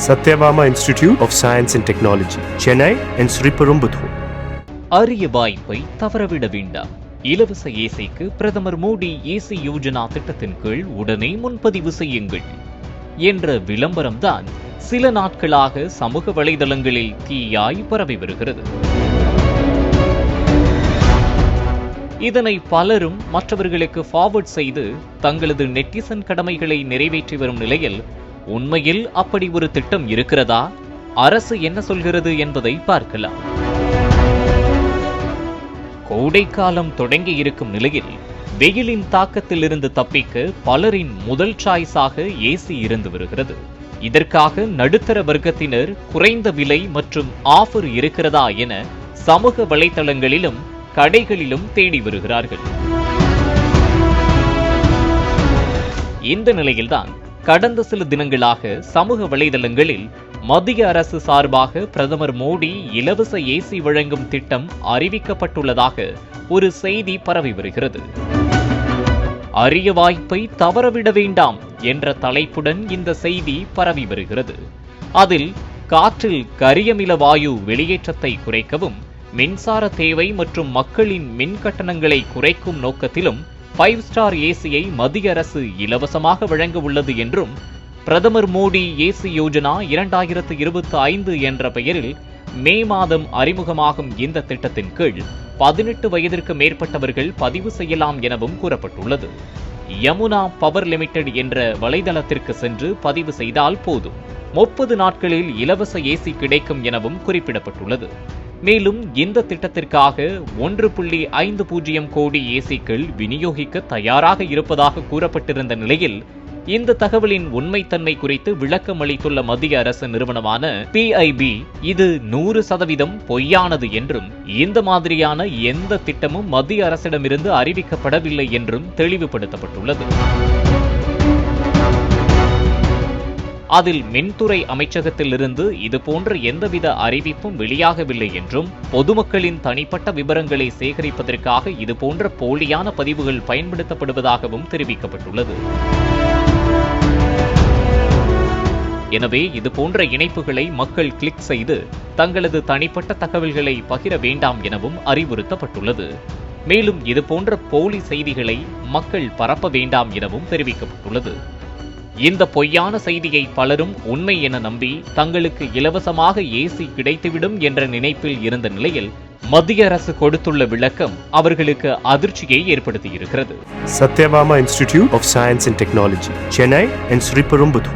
Satyabama Institute of Science and Technology, Chennai and Sriperumbudur. அரிய வாய்ப்பை தவறவிட வேண்டாம். இலவச ஏசிக்கு பிரதமர் மோடி ஏசி யோஜனா திட்டத்தின் கீழ் உடனே முன்பதிவு செய்யுங்கள் என்ற விளம்பரம்தான் சில நாட்களாக சமூக வலைதளங்களில் தீயாய் பரவி வருகிறது. இதனை பலரும் மற்றவர்களுக்கு ஃபார்வர்ட் செய்து தங்களது நெட்டிசன் கடமைகளை நிறைவேற்றி வரும் நிலையில் உண்மையில் அப்படி ஒரு திட்டம் இருக்கிறதா, அரசு என்ன சொல்கிறது என்பதை பார்க்கலாம். கோடைக்காலம் தொடங்கி இருக்கும் நிலையில் வெயிலின் தாக்கத்தில் இருந்து தப்பிக்க பலரின் முதல் சாய்ஸாக ஏசி இருந்து வருகிறது. இதற்காக நடுத்தர வர்க்கத்தினர் குறைந்த விலை மற்றும் ஆஃபர் இருக்கிறதா என சமூக வலைதளங்களிலும் கடைகளிலும் தேடி வருகிறார்கள். இந்த நிலையில்தான் கடந்த சில தினங்களாக சமூக வலைதளங்களில் மத்திய அரசு சார்பாக பிரதமர் மோடி இலவச ஏசி வழங்கும் திட்டம் அறிவிக்கப்பட்டுள்ளதாக ஒரு செய்தி பரவி வருகிறது. அரிய வாய்ப்பை தவறவிட வேண்டாம் என்ற தலைப்புடன் இந்த செய்தி பரவி வருகிறது. அதில் காற்றில் கரியமில வாயு வெளியேற்றத்தை குறைக்கவும், மின்சார தேவை மற்றும் மக்களின் மின் கட்டணங்களை குறைக்கும் நோக்கத்திலும் 5 ஸ்டார் ஏசியை மத்திய அரசு இலவசமாக வழங்க உள்ளது என்றும், பிரதமர் மோடி ஏசி யோஜனா 2025 என்ற பெயரில் மே மாதம் அறிமுகமாகும் இந்த திட்டத்தின் கீழ் 18 வயதிற்கு மேற்பட்டவர்கள் பதிவு செய்யலாம் எனவும் கூறப்பட்டுள்ளது. யமுனா பவர் லிமிடெட் என்ற வலைதளத்திற்கு சென்று பதிவு செய்தால் போதும், 30 நாட்களில் இலவச ஏசி கிடைக்கும் எனவும் குறிப்பிடப்பட்டுள்ளது. மேலும் இந்த திட்டத்திற்காக 1.50 கோடி ஏசிக்கள் விநியோகிக்க தயாராக இருப்பதாக கூறப்பட்டிருந்த நிலையில் இந்த தகவலின் உண்மைத்தன்மை குறித்து விளக்கம் அளித்துள்ள மத்திய அரசு நிறுவனமான PIB இது 100% பொய்யானது என்றும், இந்த மாதிரியான எந்த திட்டமும் மத்திய அரசிடமிருந்து அறிவிக்கப்படவில்லை என்றும் தெளிவுபடுத்தப்பட்டுள்ளது. அதில் மின்துறை அமைச்சகத்திலிருந்து இதுபோன்ற எந்தவித அறிவிப்பும் வெளியாகவில்லை என்றும், பொதுமக்களின் தனிப்பட்ட விவரங்களை சேகரிப்பதற்காக இதுபோன்ற போலியான பதிவுகள் பயன்படுத்தப்படுவதாகவும் தெரிவிக்கப்பட்டுள்ளது. எனவே இதுபோன்ற இணைப்புகளை மக்கள் கிளிக் செய்து தங்களது தனிப்பட்ட தகவல்களை பகிர வேண்டாம் எனவும் அறிவுறுத்தப்பட்டுள்ளது. மேலும் இதுபோன்ற போலி செய்திகளை மக்கள் பரப்ப வேண்டாம் எனவும் தெரிவிக்கப்பட்டுள்ளது. இந்த பொய்யான செய்தியை பலரும் உண்மை என நம்பி தங்களுக்கு இலவசமாக ஏசி கிடைத்துவிடும் என்ற நினைப்பில் இருந்த நிலையில் மத்திய அரசு கொடுத்துள்ள விளக்கம் அவர்களுக்கு அதிர்ச்சியை ஏற்படுத்தியிருக்கிறது. Satyabama Institute of Science and Technology, Chennai and Sriperumbudur.